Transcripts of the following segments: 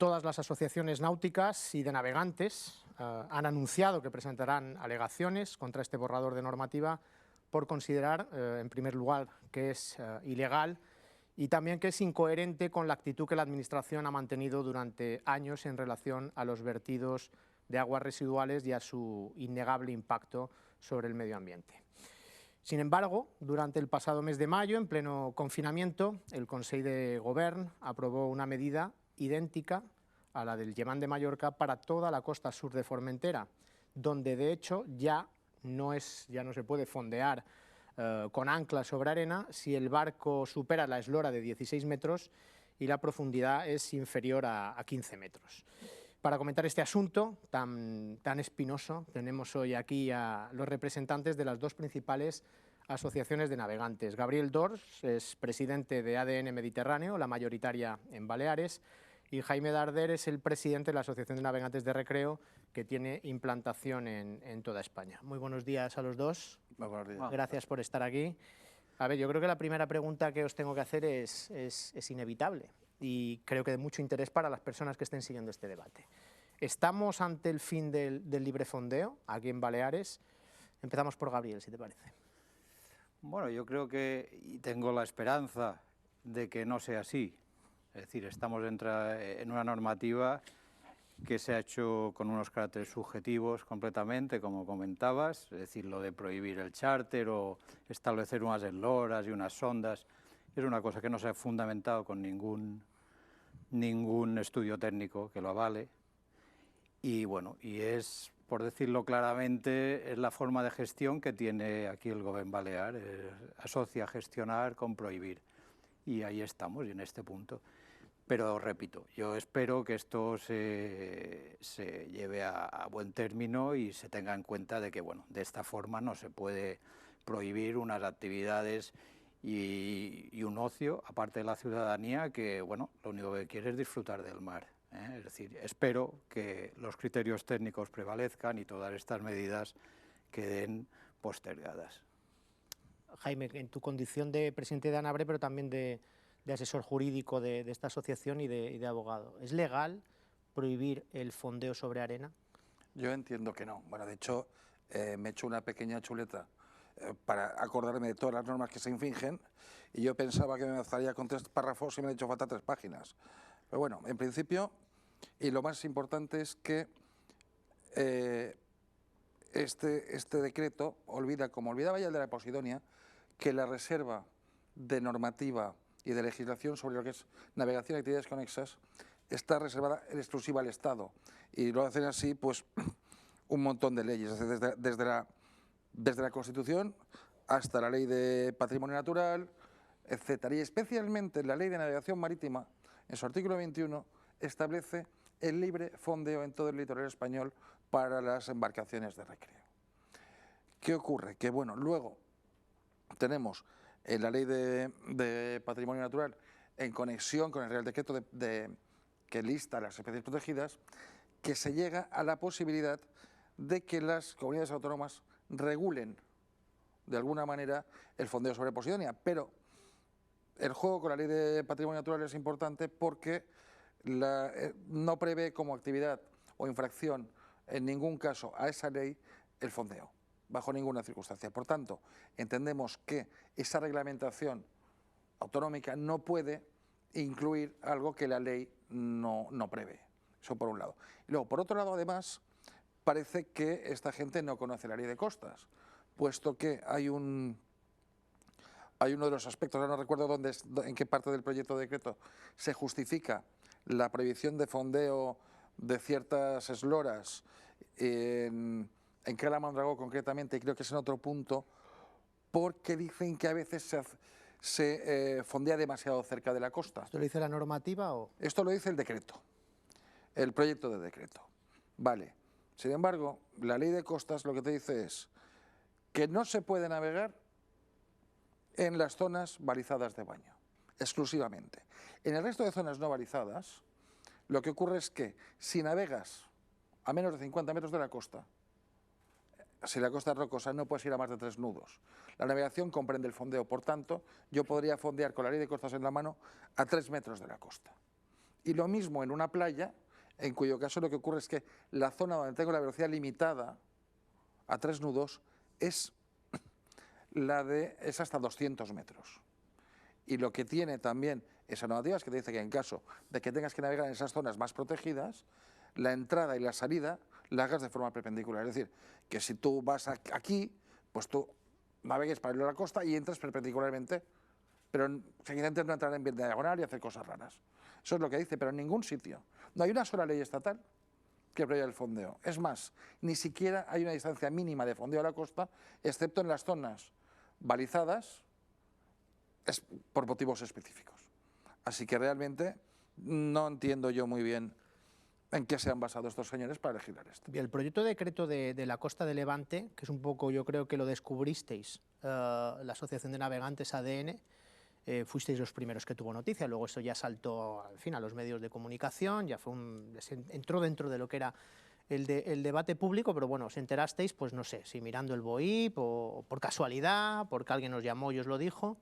Todas las asociaciones náuticas y de navegantes han anunciado que presentarán alegaciones contra este borrador de normativa por considerar, en primer lugar, que es ilegal y también que es incoherente con la actitud que la Administración ha mantenido durante años en relación a los vertidos de aguas residuales y a su innegable impacto sobre el medio ambiente. Sin embargo, durante el pasado mes de mayo, en pleno confinamiento, el Consell de Govern aprobó una medida idéntica a la del Llevant de Mallorca para toda la costa sur de Formentera, donde de hecho ya no se puede fondear con anclas sobre arena si el barco supera la eslora de 16 metros y la profundidad es inferior a 15 metros. Para comentar este asunto tan espinoso, tenemos hoy aquí a los representantes de las dos principales asociaciones de navegantes. Gabriel Dors es presidente de ADN Mediterráneo, la mayoritaria en Baleares, y Jaime Darder es el presidente de la Asociación de Navegantes de Recreo, que tiene implantación en toda España. Muy buenos días a los dos. Muy buenos días. Gracias por estar aquí. A ver, yo creo que la primera pregunta que os tengo que hacer es inevitable y creo que de mucho interés para las personas que estén siguiendo este debate. ¿Estamos ante el fin del libre fondeo aquí en Baleares? Empezamos por Gabriel, si te parece. Bueno, yo creo que, y tengo la esperanza de que no sea así. Es decir, estamos en una normativa que se ha hecho con unos caracteres subjetivos completamente, como comentabas, es decir, lo de prohibir el charter o establecer unas esloras y unas sondas, es una cosa que no se ha fundamentado con ningún estudio técnico que lo avale. Y bueno, y es, por decirlo claramente, es la forma de gestión que tiene aquí el Gobierno balear, asocia gestionar con prohibir. Y ahí estamos, y en este punto. Pero repito, yo espero que esto se lleve a buen término y se tenga en cuenta de que, bueno, de esta forma no se puede prohibir unas actividades y un ocio, aparte de la ciudadanía, que, bueno, lo único que quiere es disfrutar del mar. Es decir, espero que los criterios técnicos prevalezcan y todas estas medidas queden postergadas. Jaime, en tu condición de presidente de ANABRE, pero también de asesor jurídico de esta asociación y de abogado, ¿es legal prohibir el fondeo sobre arena? Yo entiendo que no. Bueno, de hecho, me he hecho una pequeña chuleta para acordarme de todas las normas que se infringen y yo pensaba que me bastaría con 3 párrafos y me han hecho falta 3 páginas. Pero bueno, en principio, y lo más importante es que este decreto olvida, como olvidaba ya el de la Posidonia, que la reserva de normativa y de legislación sobre lo que es navegación y actividades conexas está reservada en exclusiva al Estado y lo hacen así pues un montón de leyes, desde la Constitución hasta la Ley de Patrimonio Natural, etcétera. Y especialmente la Ley de Navegación Marítima, en su artículo 21, establece el libre fondeo en todo el litoral español para las embarcaciones de recreo. ¿Qué ocurre? Que bueno, luego tenemos la Ley de Patrimonio Natural en conexión con el Real Decreto que lista las especies protegidas, que se llega a la posibilidad de que las comunidades autónomas regulen de alguna manera el fondeo sobre Posidonia, pero el juego con la Ley de Patrimonio Natural es importante porque no prevé como actividad o infracción en ningún caso a esa ley el fondeo, bajo ninguna circunstancia. Por tanto, entendemos que esa reglamentación autonómica no puede incluir algo que la ley no prevé. Eso por un lado. Y luego, por otro lado, además, parece que esta gente no conoce la ley de costas, puesto que hay uno de los aspectos, ahora no recuerdo en qué parte del proyecto de decreto se justifica la prohibición de fondeo de ciertas esloras en Cala Mondragón concretamente, y creo que es en otro punto, porque dicen que a veces se fondea demasiado cerca de la costa. ¿Esto lo dice la normativa o...? Esto lo dice el decreto, el proyecto de decreto. Vale. Sin embargo, la ley de costas lo que te dice es que no se puede navegar en las zonas balizadas de baño, exclusivamente. En el resto de zonas no balizadas, lo que ocurre es que si navegas a menos de 50 metros de la costa, si la costa es rocosa, no puedes ir a más de 3 nudos. La navegación comprende el fondeo, por tanto, yo podría fondear con la ley de costas en la mano a 3 metros de la costa. Y lo mismo en una playa, en cuyo caso lo que ocurre es que la zona donde tengo la velocidad limitada a 3 nudos es hasta 200 metros. Y lo que tiene también esa normativa es que te dice que en caso de que tengas que navegar en esas zonas más protegidas, la entrada y la salida la hagas de forma perpendicular. Es decir, que si tú vas aquí, pues tú navegues paralelo a la costa y entres perpendicularmente, pero sin intentar no entrar en diagonal y hacer cosas raras. Eso es lo que dice, pero en ningún sitio. No hay una sola ley estatal que prohíba el fondeo. Es más, ni siquiera hay una distancia mínima de fondeo a la costa, excepto en las zonas balizadas por motivos específicos. Así que realmente no entiendo yo muy bien en qué se han basado estos señores para legislar esto. Y el proyecto de decreto de la costa de Levante, que es un poco, yo creo que lo descubristeis, la Asociación de Navegantes ADN, fuisteis los primeros que tuvo noticia, luego eso ya saltó, al fin, a los medios de comunicación, ya entró dentro de lo que era el debate público, pero bueno, os enterasteis, pues no sé, si mirando el BOIP o por casualidad, porque alguien os llamó y os lo dijo,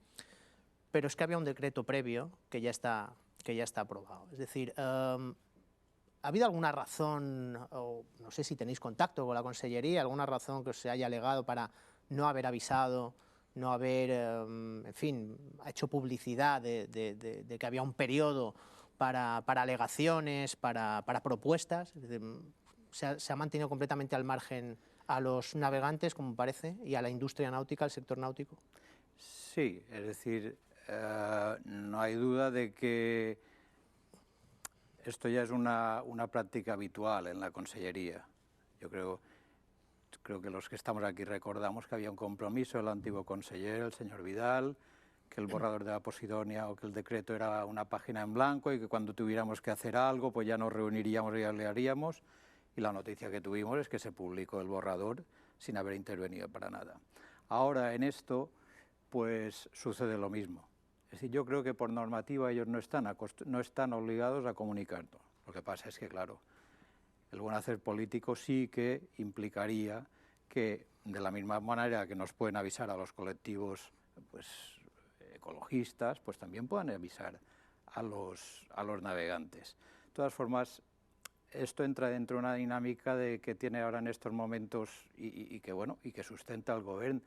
pero es que había un decreto previo que ya está aprobado. Es decir, ¿ha habido alguna razón, o no sé si tenéis contacto con la Consellería, alguna razón que os se haya alegado para no haber avisado, no haber, en fin, hecho publicidad de que había un periodo para alegaciones, para propuestas? Es decir, se ha mantenido completamente al margen a los navegantes, como parece, y a la industria náutica, al sector náutico. Sí, es decir, no hay duda de que esto ya es una práctica habitual en la Consellería. Yo creo que los que estamos aquí recordamos que había un compromiso del antiguo conseller, el señor Vidal, que el borrador de la Posidonia o que el decreto era una página en blanco y que cuando tuviéramos que hacer algo pues ya nos reuniríamos y ya le haríamos. Y la noticia que tuvimos es que se publicó el borrador sin haber intervenido para nada. Ahora en esto pues sucede lo mismo. Es decir, yo creo que por normativa ellos no están obligados a comunicarlo. Lo que pasa es que, claro, el buen hacer político sí que implicaría que, de la misma manera que nos pueden avisar a los colectivos pues, ecologistas, pues también puedan avisar a los navegantes. De todas formas, esto entra dentro de una dinámica que tiene ahora en estos momentos y que sustenta el gobierno,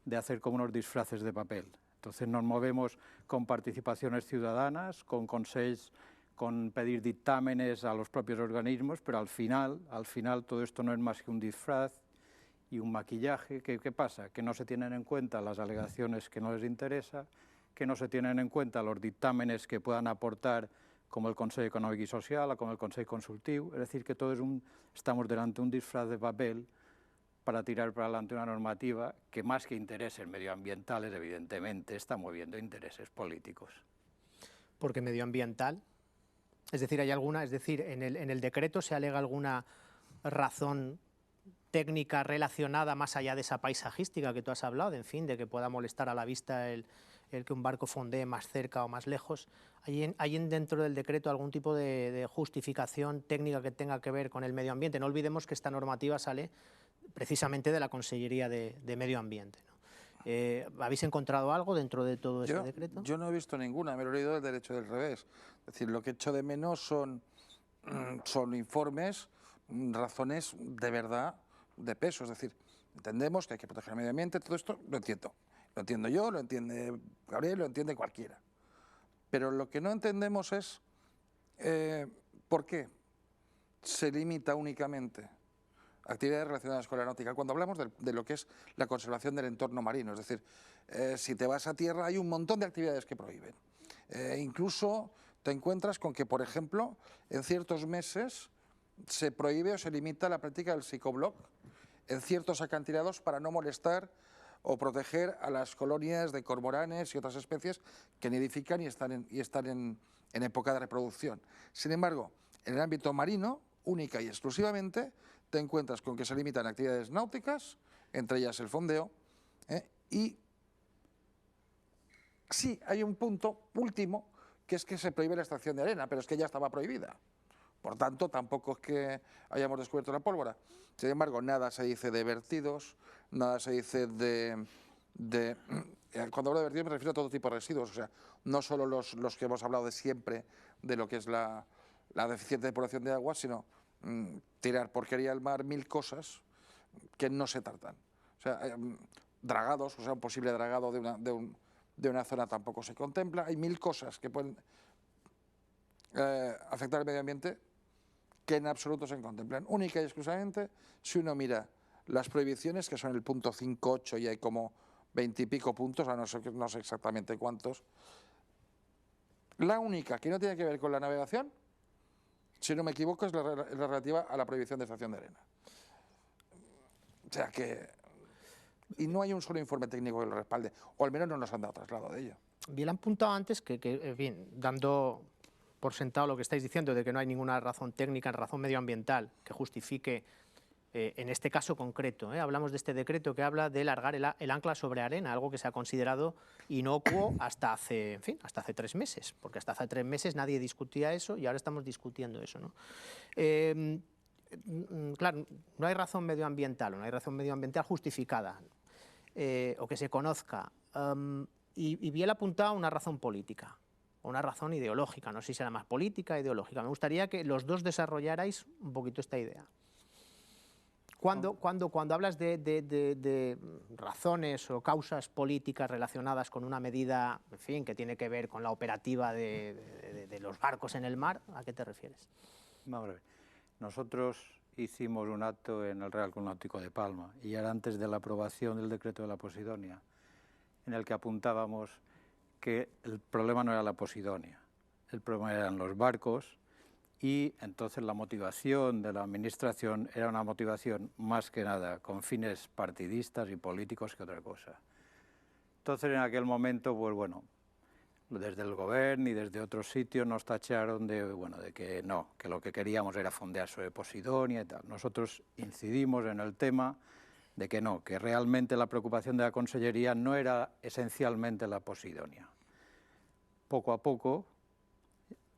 de hacer como unos disfraces de papel. Entonces nos movemos con participaciones ciudadanas, con consejos, con pedir dictámenes a los propios organismos, pero al final todo esto no es más que un disfraz y un maquillaje. ¿Qué pasa? Que no se tienen en cuenta las alegaciones que no les interesa, que no se tienen en cuenta los dictámenes que puedan aportar como el Consejo Económico y Social o como el Consejo Consultivo. Es decir, que estamos delante de un disfraz de papel para tirar para adelante una normativa que, más que intereses medioambientales, evidentemente está moviendo intereses políticos. Porque medioambiental, es decir, en el decreto se alega alguna razón técnica relacionada más allá de esa paisajística que tú has hablado, en fin, de que pueda molestar a la vista el que un barco fondee más cerca o más lejos. ¿Hay dentro del decreto algún tipo de justificación técnica que tenga que ver con el medio ambiente? No olvidemos que esta normativa sale precisamente de la Consellería de Medio Ambiente, ¿no? ¿Habéis encontrado algo dentro de todo este decreto? Yo no he visto ninguna, me lo he leído del derecho del revés. Es decir, lo que echo de menos son informes, razones de verdad, de peso. Es decir, entendemos que hay que proteger el medio ambiente, todo esto lo entiendo. Lo entiendo yo, lo entiende Gabriel, lo entiende cualquiera. Pero lo que no entendemos es por qué se limita únicamente actividades relacionadas con la náutica, cuando hablamos de lo que es la conservación del entorno marino. Es decir, si te vas a tierra hay un montón de actividades que prohíben. Incluso te encuentras con que, por ejemplo, en ciertos meses se prohíbe o se limita la práctica del psicobloc en ciertos acantilados para no molestar o proteger a las colonias de cormoranes y otras especies que nidifican y están en época de reproducción. Sin embargo, en el ámbito marino, única y exclusivamente, te encuentras con que se limitan actividades náuticas, entre ellas el fondeo, y sí, hay un punto último, que es que se prohíbe la extracción de arena, pero es que ya estaba prohibida. Por tanto, tampoco es que hayamos descubierto la pólvora. Sin embargo, nada se dice de vertidos, nada se dice cuando hablo de vertidos me refiero a todo tipo de residuos, o sea, no solo los que hemos hablado de siempre, de lo que es la la deficiente depuración de agua, sino tirar porquería al mar, 1000 cosas que no se tratan. O sea, dragados, o sea, un posible dragado de una zona tampoco se contempla. Hay 1000 cosas que pueden afectar al medio ambiente que en absoluto se contemplan. Única y exclusivamente si uno mira las prohibiciones, que son el punto 5.8 y hay como 20 y pico puntos, no sé exactamente cuántos. La única que no tiene que ver con la navegación, si no me equivoco, es la relativa a la prohibición de extracción de arena. O sea que... Y no hay un solo informe técnico que lo respalde, o al menos no nos han dado traslado de ello. Bien, han apuntado antes que bien, dando por sentado lo que estáis diciendo de que no hay ninguna razón técnica, razón medioambiental que justifique, en este caso concreto, hablamos de este decreto que habla de largar el ancla sobre arena, algo que se ha considerado inocuo hasta hace 3 meses, porque hasta hace 3 meses nadie discutía eso y ahora estamos discutiendo eso, ¿no? Claro, no hay razón medioambiental, no hay razón medioambiental justificada, o que se conozca, y Biel ha apuntado a una razón política, o una razón ideológica, no sé si será más política o ideológica. Me gustaría que los dos desarrollarais un poquito esta idea. Cuando hablas de razones o causas políticas relacionadas con una medida, en fin, que tiene que ver con la operativa de los barcos en el mar, ¿a qué te refieres? Vamos a ver. Nosotros hicimos un acto en el Real Club Náutico de Palma y era antes de la aprobación del decreto de la Posidonia, en el que apuntábamos que el problema no era la Posidonia, el problema eran los barcos y entonces la motivación de la Administración era una motivación más que nada con fines partidistas y políticos que otra cosa. Entonces en aquel momento, pues bueno, desde el Gobierno y desde otros sitios nos tacharon de que no, que lo que queríamos era fondear sobre Posidonia y tal. Nosotros incidimos en el tema de que no, que realmente la preocupación de la Consellería no era esencialmente la Posidonia. Poco a poco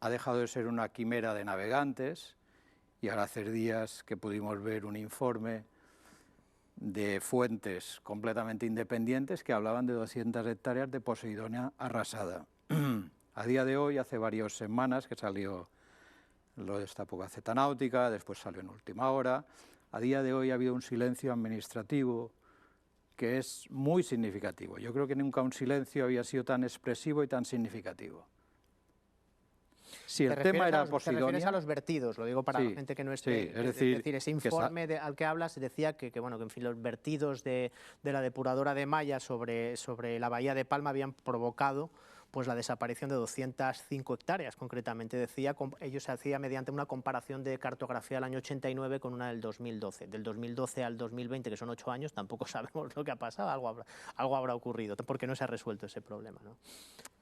ha dejado de ser una quimera de navegantes y ahora hace días que pudimos ver un informe de fuentes completamente independientes que hablaban de 200 hectáreas de Posidonia arrasada. A día de hoy, hace varias semanas que salió lo de esta Pugaceta Náutica, después salió en última hora. A día de hoy ha habido un silencio administrativo que es muy significativo. Yo creo que nunca un silencio había sido tan expresivo y tan significativo. Si el tema era Posidonia... Te refieres a los vertidos, lo digo para la gente que no esté... Sí, es decir, ese informe al que hablas decía que en fin, los vertidos de la depuradora de Maya sobre la bahía de Palma habían provocado pues la desaparición de 205 hectáreas, concretamente decía, ello se hacía mediante una comparación de cartografía del año 89 con una del 2012. Del 2012 al 2020, que son 8 años, tampoco sabemos lo que ha pasado, algo habrá ocurrido, porque no se ha resuelto ese problema, ¿no?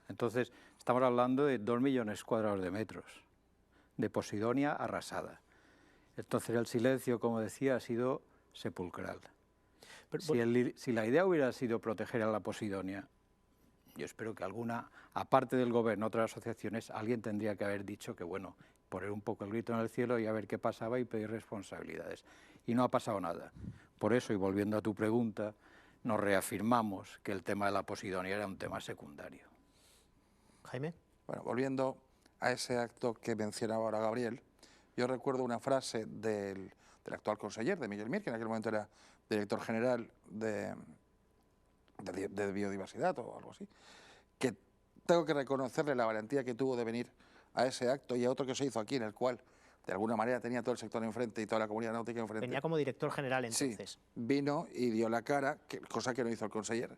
Entonces, estamos hablando de 2 millones cuadrados de metros de Posidonia arrasada. Entonces, el silencio, como decía, ha sido sepulcral. Si la idea hubiera sido proteger a la Posidonia, yo espero que alguna, aparte del Gobierno, otras asociaciones, alguien tendría que haber dicho que, bueno, poner un poco el grito en el cielo y a ver qué pasaba y pedir responsabilidades. Y no ha pasado nada. Por eso, y volviendo a tu pregunta, nos reafirmamos que el tema de la Posidonia era un tema secundario. Jaime. Bueno, volviendo a ese acto que mencionaba ahora Gabriel, yo recuerdo una frase del actual conseller, de Miguel Mir, que en aquel momento era director general de biodiversidad o algo así, que tengo que reconocerle la valentía que tuvo de venir a ese acto y a otro que se hizo aquí, en el cual de alguna manera tenía todo el sector enfrente y toda la comunidad náutica enfrente. Venía como director general entonces. Sí, vino y dio la cara, cosa que no hizo el conseller.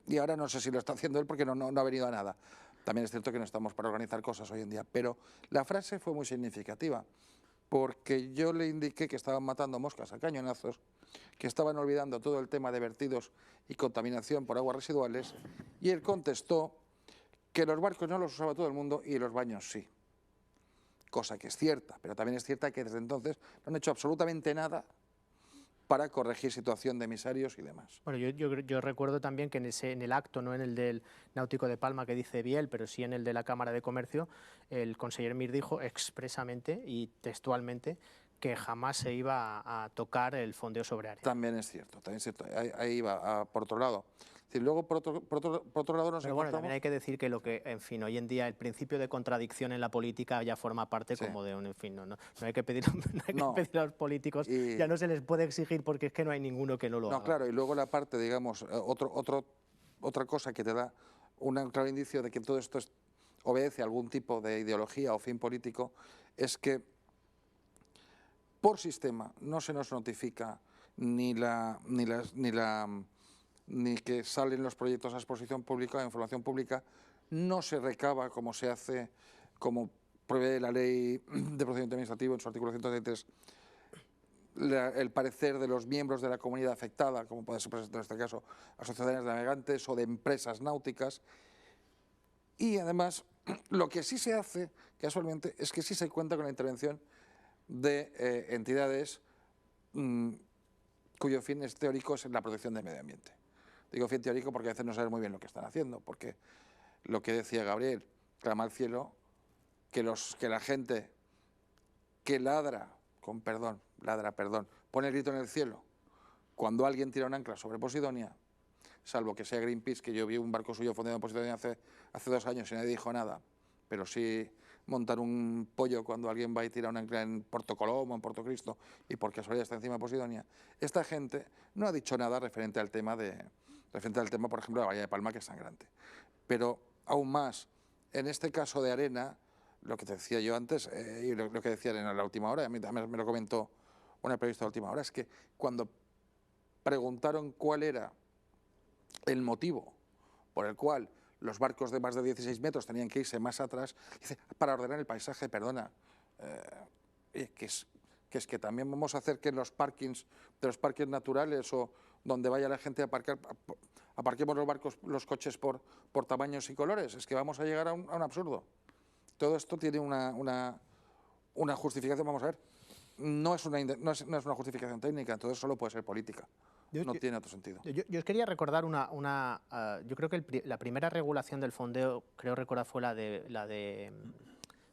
Y ahora no sé si lo está haciendo él porque no ha venido a nada. También es cierto que no estamos para organizar cosas hoy en día, pero la frase fue muy significativa, porque yo le indiqué que estaban matando moscas a cañonazos, que estaban olvidando todo el tema de vertidos y contaminación por aguas residuales, y él contestó que los barcos no los usaba todo el mundo y los baños sí. Cosa que es cierta, pero también es cierta que desde entonces no han hecho absolutamente nada para corregir situación de emisarios y demás. Bueno, yo recuerdo también que en el acto, no en el del Náutico de Palma que dice Biel, pero sí en el de la Cámara de Comercio, el conseller Mir dijo expresamente y textualmente que jamás se iba a tocar el fondeo sobre arena. También es cierto, también es cierto. Ahí va, por otro lado, Es decir, luego, por otro lado, nos Pero bueno, encontramos... también hay que decir que lo que, en fin, hoy en día el principio de contradicción en la política ya forma parte como de un, en fin, no hay que pedir, pedir a los políticos, ya no se les puede exigir porque es que no hay ninguno que no lo haga. No, claro, y luego la parte, digamos, otra cosa que te da un claro indicio de que todo esto obedece a algún tipo de ideología o fin político, es que por sistema no se nos notifica ni que salen los proyectos a exposición pública, a información pública, no se recaba como se hace, como prevé la ley de procedimiento administrativo en su artículo 133, el parecer de los miembros de la comunidad afectada, como puede ser en este caso asociaciones de navegantes o de empresas náuticas. Y además, lo que sí se hace, casualmente, es que sí se cuenta con la intervención de entidades cuyo fin es teórico es la protección del medio ambiente. Digo fin teórico porque a veces no saben muy bien lo que están haciendo, porque lo que decía Gabriel, clama al cielo que la gente que pone el grito en el cielo cuando alguien tira un ancla sobre Posidonia, salvo que sea Greenpeace, que yo vi un barco suyo fondeado en Posidonia hace 2 años y nadie dijo nada, pero sí montar un pollo cuando alguien va y tira un ancla en Porto Colom o en Porto Cristo y por casualidad está encima de Posidonia. Esta gente no ha dicho nada referente al tema, por ejemplo, de la Bahía de Palma, que es sangrante. Pero aún más, en este caso de Arena, lo que te decía yo antes, y lo que decía en la última hora, a mí también me lo comentó una periodista de última hora, es que cuando preguntaron cuál era el motivo por el cual los barcos de más de 16 metros tenían que irse más atrás, dice, para ordenar el paisaje, perdona, que es que también vamos a hacer que en los parkings naturales o donde vaya la gente a aparcar, aparquemos los coches por tamaños y colores, es que vamos a llegar a un absurdo. Todo esto tiene una justificación, vamos a ver, no es una justificación técnica, entonces solo puede ser política. No tiene otro sentido. Yo os quería recordar yo creo que la primera regulación del fondeo, creo recordar, fue la de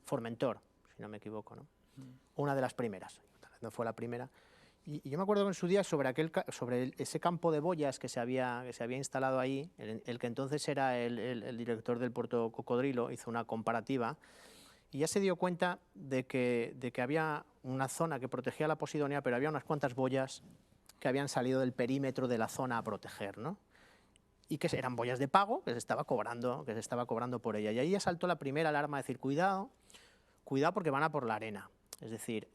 Formentor, si no me equivoco, ¿no? Una de las primeras, tal vez no fue la primera. Y yo me acuerdo que en su día sobre ese campo de boyas que se había instalado ahí, el que entonces era el director del puerto Cocodrilo hizo una comparativa y ya se dio cuenta de que había una zona que protegía la Posidonia, pero había unas cuantas boyas que habían salido del perímetro de la zona a proteger, ¿no? Y que eran boyas de pago que se estaba cobrando por ella. Y ahí ya saltó la primera alarma de decir, cuidado porque van a por la arena. Es decir,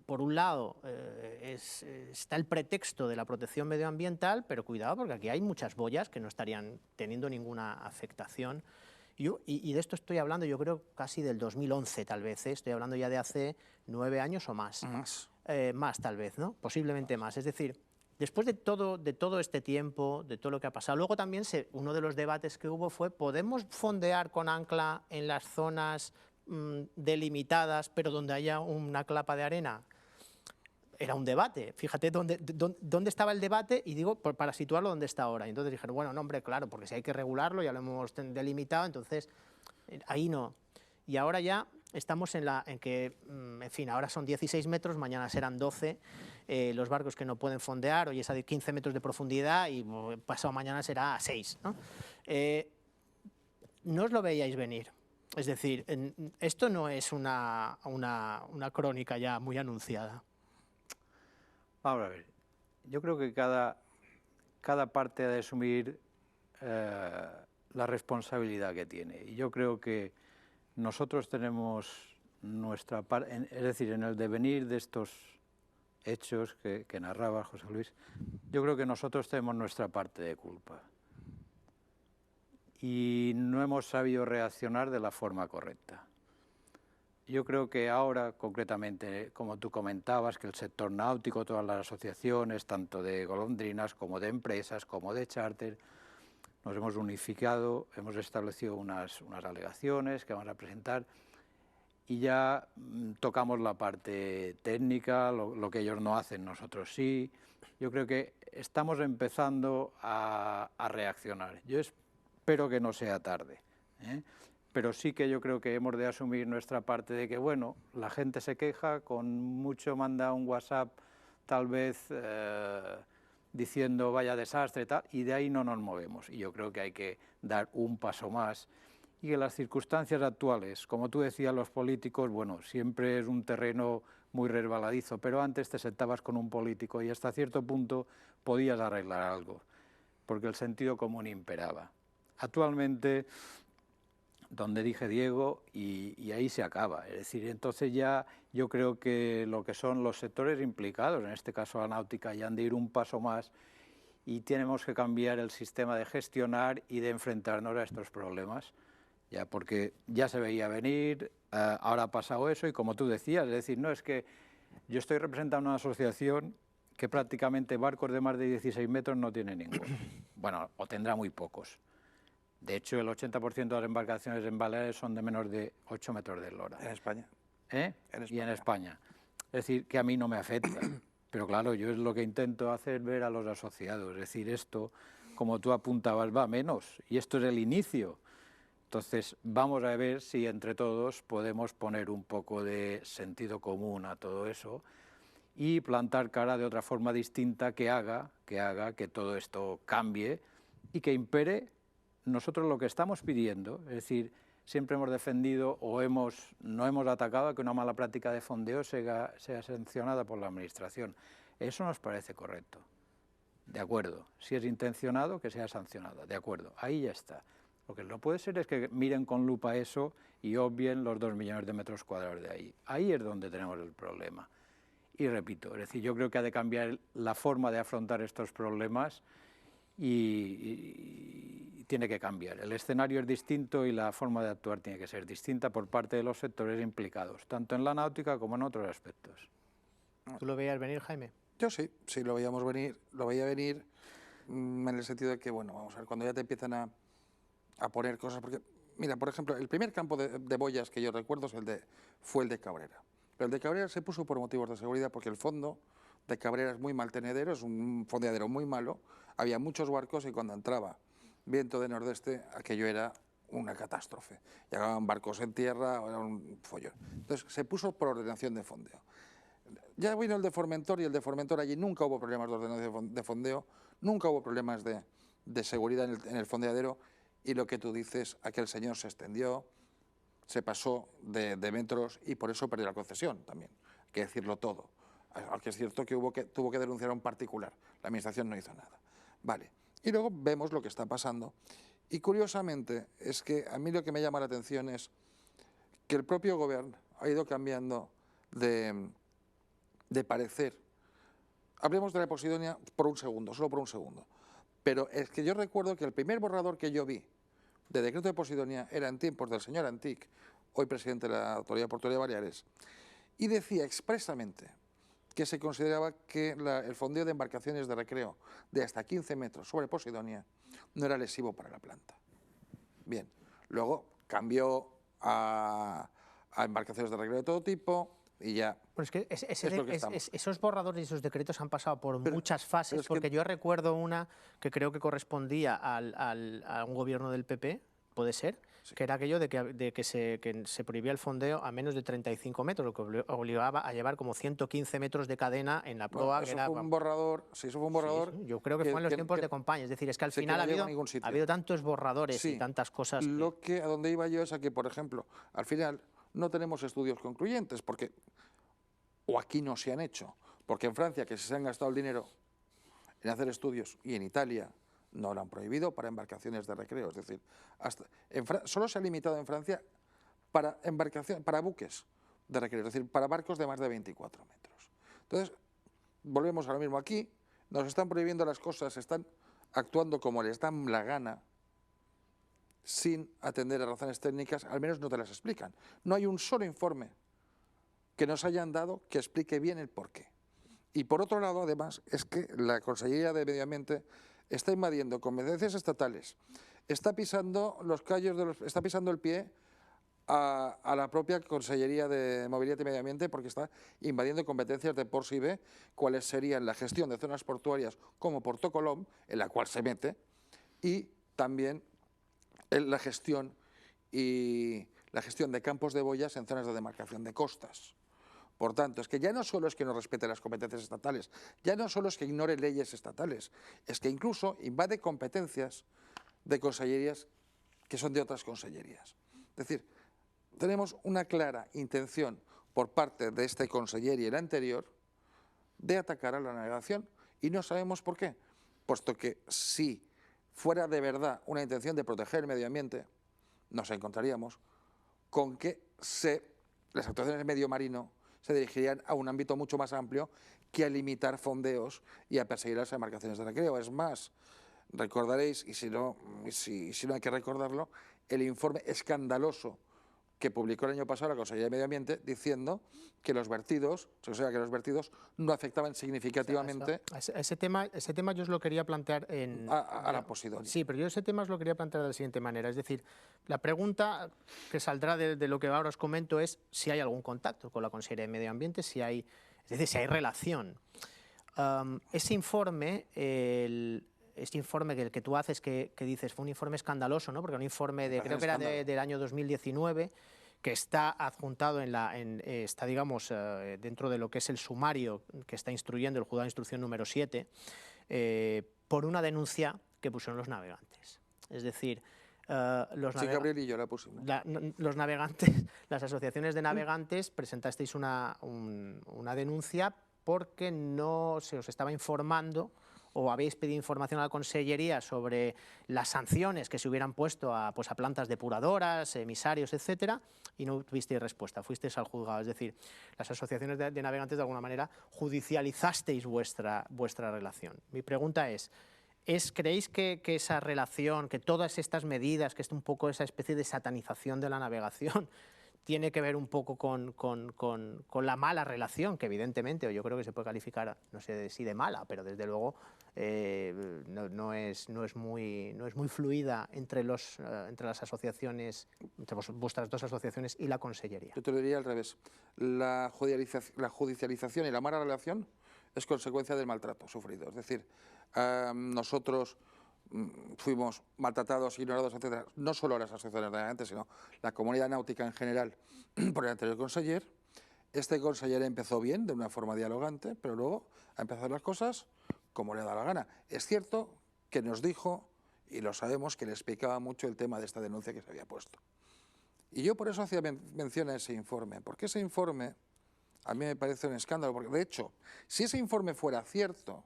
por un lado está el pretexto de la protección medioambiental, pero cuidado porque aquí hay muchas boyas que no estarían teniendo ninguna afectación. Y de esto estoy hablando, yo creo, casi del 2011 tal vez, ¿eh? Estoy hablando ya de hace 9 años o más. Más tal vez, ¿no? Posiblemente más. Es decir, después de todo este tiempo, de todo lo que ha pasado, luego también uno de los debates que hubo fue, ¿podemos fondear con ancla en las zonas delimitadas, pero donde haya una clapa de arena? Era un debate. Fíjate dónde estaba el debate y digo, para situarlo donde está ahora. Y entonces dijeron, bueno, no, hombre, claro, porque si hay que regularlo, ya lo hemos delimitado, entonces ahí no. Y ahora ya estamos en que, en fin, ahora son 16 metros, mañana serán 12 los barcos que no pueden fondear, hoy es a 15 metros de profundidad y pasado mañana será a 6, ¿no? No os lo veíais venir. Es decir, esto no es una crónica ya muy anunciada. Vamos a ver, yo creo que cada parte ha de asumir la responsabilidad que tiene. Y yo creo que nosotros tenemos nuestra parte, es decir, en el devenir de estos hechos que narraba José Luis, yo creo que nosotros tenemos nuestra parte de culpa. Y no hemos sabido reaccionar de la forma correcta. Yo creo que ahora, concretamente, como tú comentabas, que el sector náutico, todas las asociaciones, tanto de golondrinas como de empresas, como de charter, nos hemos unificado, hemos establecido unas alegaciones que vamos a presentar y ya tocamos la parte técnica, lo que ellos no hacen, nosotros sí. Yo creo que estamos empezando a reaccionar. Yo espero que no sea tarde, ¿eh? Pero sí que yo creo que hemos de asumir nuestra parte de que, bueno, la gente se queja, con mucho manda un WhatsApp tal vez diciendo vaya desastre y tal, y de ahí no nos movemos. Y yo creo que hay que dar un paso más y que las circunstancias actuales, como tú decías, los políticos, bueno, siempre es un terreno muy resbaladizo, pero antes te sentabas con un político y hasta cierto punto podías arreglar algo, porque el sentido común imperaba. Actualmente, donde dije Diego, y ahí se acaba. Es decir, entonces ya yo creo que lo que son los sectores implicados, en este caso la náutica, ya han de ir un paso más y tenemos que cambiar el sistema de gestionar y de enfrentarnos a estos problemas, ya porque ya se veía venir, ahora ha pasado eso y como tú decías, es decir, no es que yo estoy representando una asociación que prácticamente barcos de más de 16 metros no tiene ninguno, bueno, o tendrá muy pocos. De hecho, el 80% de las embarcaciones en Baleares son de menos de 8 metros de eslora. En España. ¿Eh? Y en España. Es decir, que a mí no me afecta. Pero claro, yo es lo que intento hacer ver a los asociados. Es decir, esto, como tú apuntabas, va menos. Y esto es el inicio. Entonces, vamos a ver si entre todos podemos poner un poco de sentido común a todo eso y plantar cara de otra forma distinta que haga que todo esto cambie y que impere nosotros lo que estamos pidiendo. Es decir, siempre hemos defendido o no hemos atacado a que una mala práctica de fondeo sea sancionada por la Administración. Eso nos parece correcto. De acuerdo. Si es intencionado, que sea sancionada. De acuerdo. Ahí ya está. Lo que no puede ser es que miren con lupa eso y obvien los 2 millones de metros cuadrados de ahí. Ahí es donde tenemos el problema. Y repito, es decir, yo creo que ha de cambiar la forma de afrontar estos problemas y tiene que cambiar. El escenario es distinto y la forma de actuar tiene que ser distinta por parte de los sectores implicados, tanto en la náutica como en otros aspectos. ¿Tú lo veías venir, Jaime? Yo sí, sí lo veíamos venir, lo veía venir en el sentido de que, bueno, vamos a ver, cuando ya te empiezan a poner cosas, porque, mira, por ejemplo, el primer campo de boyas que yo recuerdo fue el de Cabrera. Pero el de Cabrera se puso por motivos de seguridad porque el fondo de Cabrera es muy mal tenedero, es un fondeadero muy malo, había muchos barcos y cuando entraba viento de nordeste aquello era una catástrofe. Llegaban barcos en tierra, era un follón. Entonces se puso por ordenación de fondeo. Ya vino el de Formentor y el de Formentor allí nunca hubo problemas de ordenación de fondeo, nunca hubo problemas de seguridad en el fondeadero y lo que tú dices, aquel señor se extendió, se pasó de metros y por eso perdió la concesión también, hay que decirlo todo. Aunque es cierto que tuvo que denunciar a un particular, la Administración no hizo nada. Vale, y luego vemos lo que está pasando y curiosamente es que a mí lo que me llama la atención es que el propio gobierno ha ido cambiando de parecer. Hablemos de la Posidonia por un segundo, solo por un segundo. Pero es que yo recuerdo que el primer borrador que yo vi de decreto de Posidonia era en tiempos del señor Antic, hoy presidente de la Autoridad Portuaria de Baleares, y decía expresamente que se consideraba que el fondeo de embarcaciones de recreo de hasta 15 metros sobre Posidonia no era lesivo para la planta. Bien, luego cambió a embarcaciones de recreo de todo tipo y ya... Pero es que esos borradores y esos decretos han pasado por muchas fases, porque yo recuerdo una que creo que correspondía a un gobierno del PP, puede ser, sí, que era aquello de que se prohibía el fondeo a menos de 35 metros, lo que obligaba a llevar como 115 metros de cadena en la proa. Bueno, eso fue un borrador, sí, eso fue un borrador... Sí, yo creo que fue en los tiempos de Compañía, es decir, es que al final ha habido tantos borradores y tantas cosas... A donde iba yo es a que, por ejemplo, al final no tenemos estudios concluyentes, porque... o aquí no se han hecho, porque en Francia, que se han gastado el dinero en hacer estudios, y en Italia no lo han prohibido para embarcaciones de recreo, es decir, solo se ha limitado en Francia para buques de recreo, es decir, para barcos de más de 24 metros. Entonces, volvemos a lo mismo aquí, nos están prohibiendo las cosas, están actuando como les dan la gana, sin atender a razones técnicas, al menos no te las explican. No hay un solo informe que nos hayan dado que explique bien el porqué. Y por otro lado, además, es que la Consellería de Medio Ambiente está invadiendo competencias estatales, está pisando los callos está pisando el pie a la propia Consellería de Movilidad y Medio Ambiente porque está invadiendo competencias de Porsibe, cuáles serían la gestión de zonas portuarias como Porto Colom, en la cual se mete, y también la gestión de campos de boyas en zonas de demarcación de costas. Por tanto, es que ya no solo es que no respete las competencias estatales, ya no solo es que ignore leyes estatales, es que incluso invade competencias de consellerías que son de otras consellerías. Es decir, tenemos una clara intención por parte de este conseller y el anterior de atacar a la navegación y no sabemos por qué, puesto que si fuera de verdad una intención de proteger el medio ambiente, nos encontraríamos con que las actuaciones de medio marino se dirigirían a un ámbito mucho más amplio que a limitar fondeos y a perseguir las embarcaciones de recreo. Es más, recordaréis, y si no hay que recordarlo, el informe escandaloso que publicó el año pasado la Consejería de Medio Ambiente diciendo que los vertidos, no afectaban significativamente ese tema yo os lo quería plantear a la Posidonia. Sí, pero yo ese tema os lo quería plantear de la siguiente manera. Es decir, la pregunta que saldrá de lo que ahora os comento es si hay algún contacto con la Consejería de Medio Ambiente, si hay relación. Ese informe, este informe que tú haces, que dices, fue un informe escandaloso, ¿no? Porque un informe creo que era del año 2019, que está adjuntado está, digamos, dentro de lo que es el sumario que está instruyendo el Juzgado de Instrucción número 7, por una denuncia que pusieron los navegantes. Es decir, Gabriel y yo la pusimos. Los navegantes, las asociaciones de navegantes presentasteis una denuncia porque no se os estaba informando o habéis pedido información a la Consellería sobre las sanciones que se hubieran puesto a plantas depuradoras, emisarios, etcétera, y no tuvisteis respuesta, fuisteis al juzgado. Es decir, las asociaciones de navegantes de alguna manera judicializasteis vuestra relación. Mi pregunta es, ¿creéis que esa relación, que todas estas medidas, que es un poco esa especie de satanización de la navegación, tiene que ver un poco con la mala relación, que evidentemente, o yo creo que se puede calificar, no sé si de mala, pero desde luego no es muy fluida entre las asociaciones, entre vuestras dos asociaciones y la Consellería? Yo te lo diría al revés. La judicialización y la mala relación es consecuencia del maltrato sufrido. Es decir, nosotros fuimos maltratados, ignorados, etcétera, no solo las asociaciones de navegantes, sino la comunidad náutica en general por el anterior conseller. Este conseller empezó bien, de una forma dialogante, pero luego ha empezado las cosas como le da la gana. Es cierto que nos dijo, y lo sabemos, que le explicaba mucho el tema de esta denuncia que se había puesto. Y yo por eso hacía mención a ese informe, porque ese informe a mí me parece un escándalo, porque de hecho, si ese informe fuera cierto,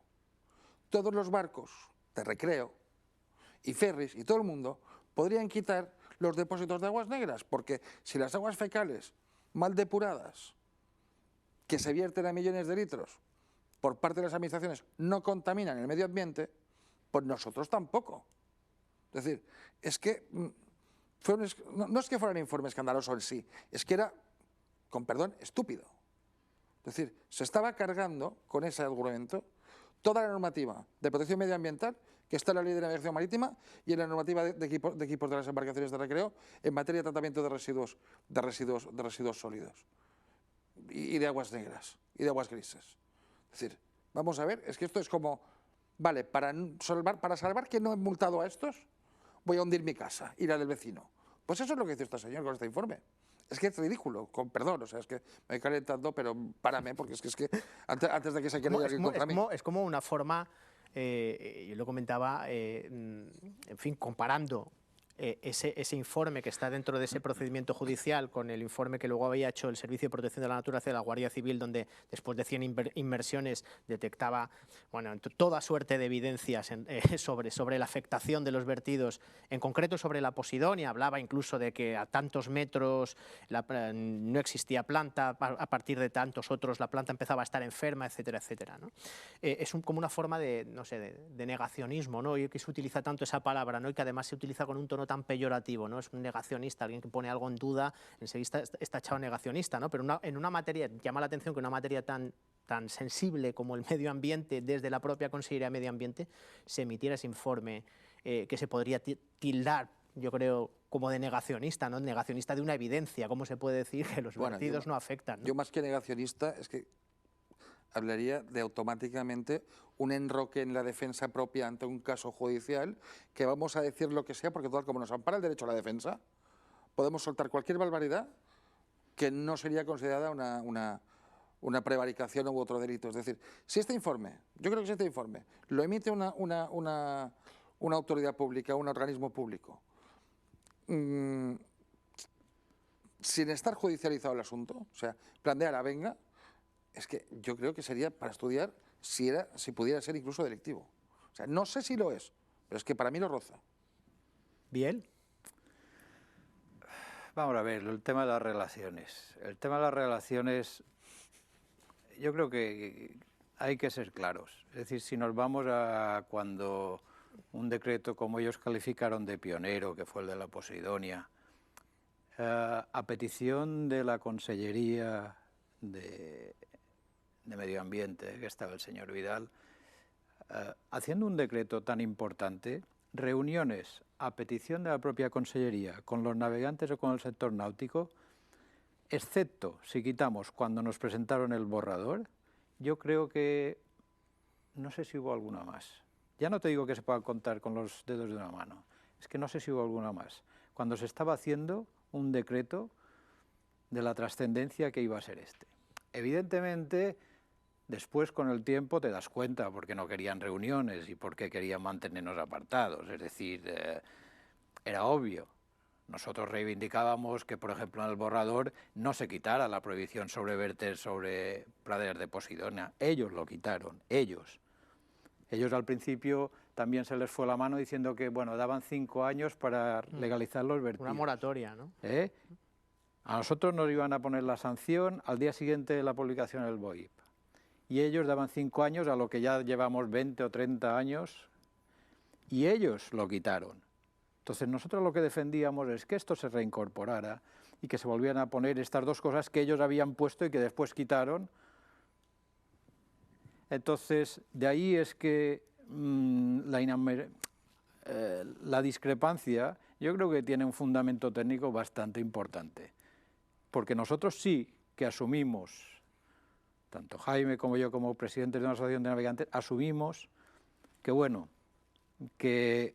todos los barcos de recreo y ferries y todo el mundo podrían quitar los depósitos de aguas negras, porque si las aguas fecales mal depuradas, que se vierten a millones de litros por parte de las administraciones, no contaminan el medio ambiente, pues nosotros tampoco. Es decir, es que no es que fuera un informe escandaloso en sí, es que era, con perdón, estúpido. Es decir, se estaba cargando con ese argumento toda la normativa de protección medioambiental que está en la Ley de Navegación Marítima y en la normativa de equipos de las embarcaciones de recreo en materia de tratamiento de residuos sólidos y de aguas negras y de aguas grises. Es decir, vamos a ver, es que esto es como, vale, para salvar que no he multado a estos, voy a hundir mi casa y la del vecino. Pues eso es lo que dice este señor con este informe. Es que es ridículo, con perdón, o sea, es que me he calentado, pero párame, porque es que antes de que se quiera ir contra mí. Es como una forma, yo lo comentaba, en fin, comparando ese informe que está dentro de ese procedimiento judicial con el informe que luego había hecho el Servicio de Protección de la Naturaleza de la Guardia Civil, donde después de 100 inmersiones detectaba toda suerte de evidencias sobre la afectación de los vertidos, en concreto sobre la Posidonia. Hablaba incluso de que a tantos metros no existía planta, a partir de tantos otros la planta empezaba a estar enferma, etcétera, etcétera, ¿no? Es como una forma de negacionismo, ¿no? Y que se utiliza tanto esa palabra, ¿no? Y que además se utiliza con un tono tan peyorativo, ¿no? Es un negacionista, alguien que pone algo en duda, enseguida está echado negacionista, ¿no? Pero en una materia, llama la atención que una materia tan sensible como el medio ambiente, desde la propia Consellería de Medio Ambiente, se emitiera ese informe que se podría tildar, yo creo, como de negacionista, ¿no? Negacionista de una evidencia. ¿Cómo se puede decir que los vertidos no afectan, ¿no? Yo más que negacionista es que hablaría de automáticamente un enroque en la defensa propia ante un caso judicial, que vamos a decir lo que sea, porque total como nos ampara el derecho a la defensa, podemos soltar cualquier barbaridad que no sería considerada una prevaricación u otro delito. Es decir, si este informe, yo creo que si este informe lo emite una autoridad pública, un organismo público, sin estar judicializado el asunto, o sea, plantear a venga, es que yo creo que sería para estudiar si pudiera ser incluso delictivo. O sea, no sé si lo es, pero es que para mí lo roza. Bien. Vamos a ver, el tema de las relaciones. El tema de las relaciones, yo creo que hay que ser claros. Es decir, si nos vamos a cuando un decreto, como ellos calificaron de pionero, que fue el de la Posidonia, a petición de la Consellería de Medio Ambiente, que estaba el señor Vidal, haciendo un decreto tan importante, reuniones a petición de la propia Consellería con los navegantes o con el sector náutico, excepto si quitamos cuando nos presentaron el borrador, yo creo que no sé si hubo alguna más. Ya no te digo que se pueda contar con los dedos de una mano, es que no sé si hubo alguna más. Cuando se estaba haciendo un decreto de la trascendencia que iba a ser este. Evidentemente, después con el tiempo te das cuenta porque no querían reuniones y porque querían mantenernos apartados, es decir, era obvio. Nosotros reivindicábamos que, por ejemplo, en el borrador no se quitara la prohibición sobre verter sobre praderas de Posidonia. Ellos lo quitaron, ellos. Ellos al principio también se les fue la mano diciendo que, bueno, daban 5 años para legalizar los vertidos. Una moratoria, ¿no? A nosotros nos iban a poner la sanción al día siguiente de la publicación del BOIP. Y ellos daban 5 años a lo que ya llevamos 20 o 30 años, y ellos lo quitaron. Entonces nosotros lo que defendíamos es que esto se reincorporara y que se volvieran a poner estas dos cosas que ellos habían puesto y que después quitaron. Entonces, de ahí es que la discrepancia yo creo que tiene un fundamento técnico bastante importante, porque nosotros sí que asumimos, tanto Jaime como yo como presidente de una asociación de navegantes, asumimos que, bueno, que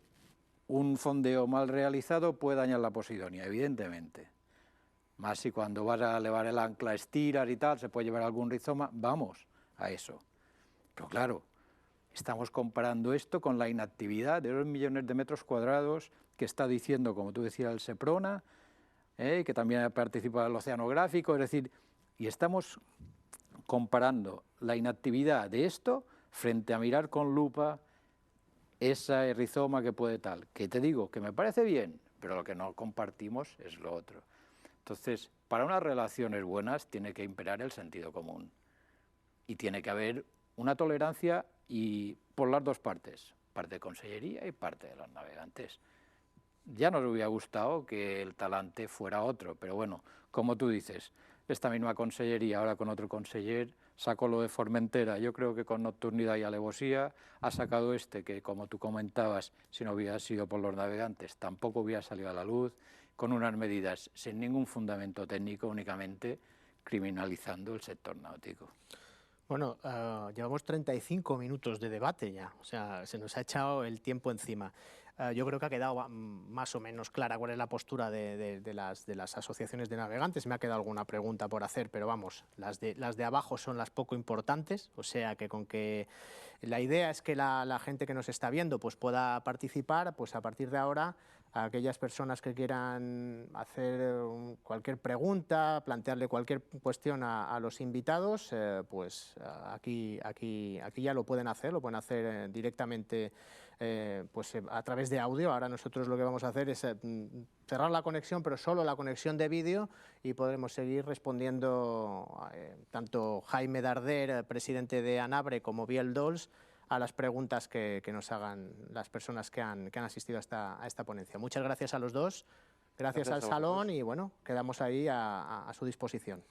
un fondeo mal realizado puede dañar la Posidonia, evidentemente. Más si cuando vas a elevar el ancla estiras y tal, se puede llevar algún rizoma, vamos a eso. Pero claro, estamos comparando esto con la inactividad de 2 millones de metros cuadrados que está diciendo, como tú decías, el Seprona, que también ha participado el oceanográfico, es decir, y estamos comparando la inactividad de esto frente a mirar con lupa esa rizoma que puede tal, que te digo que me parece bien, pero lo que no compartimos es lo otro. Entonces, para unas relaciones buenas tiene que imperar el sentido común y tiene que haber una tolerancia y por las dos partes, parte de Consellería y parte de los navegantes. Ya nos hubiera gustado que el talante fuera otro, pero bueno, como tú dices, esta misma Consellería ahora con otro conseller sacó lo de Formentera, yo creo que con nocturnidad y alevosía ha sacado este que, como tú comentabas, si no hubiera sido por los navegantes tampoco hubiera salido a la luz, con unas medidas sin ningún fundamento técnico, únicamente criminalizando el sector náutico. Bueno, llevamos 35 minutos de debate ya, o sea, se nos ha echado el tiempo encima. Yo creo que ha quedado más o menos clara cuál es la postura de las asociaciones de navegantes. Me ha quedado alguna pregunta por hacer, pero vamos, las de abajo son las poco importantes, o sea que con que la idea es que la gente que nos está viendo pues pueda participar, pues a partir de ahora a aquellas personas que quieran hacer cualquier pregunta, plantearle cualquier cuestión a los invitados, pues aquí ya lo pueden hacer directamente pues a través de audio. Ahora nosotros lo que vamos a hacer es cerrar la conexión, pero solo la conexión de vídeo, y podremos seguir respondiendo tanto Jaime Darder, presidente de ANABRE, como Biel Dols, a las preguntas que nos hagan las personas que han asistido a esta ponencia. Muchas gracias a los dos, gracias al salón, y bueno, quedamos ahí a su disposición.